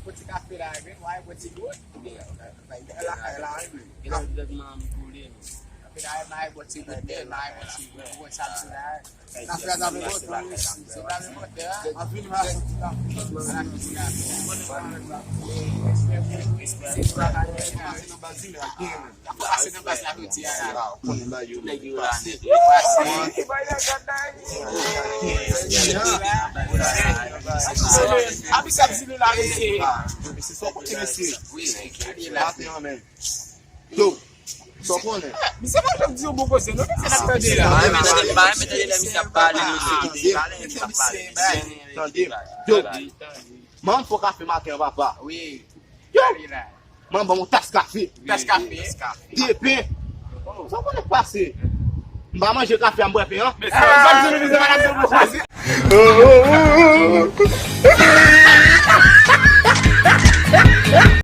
petit café là, ouais, petit goût. Kita sudah mampu dia. Pinay na buat si Gudel, na buat si buat sa sila. Nasa na buat sila buat dia. Afin ha. Só pone. Bisa macam dia buku sini, kita nak pergi lah. Metade la misa pale Entendeu? Yo, vamos pro café matin, papa. Oui. Yo, vamos tas café. Tas café. Depende. Só quando é passei. Vai manger café, amor, hein? Mas vamos dizer,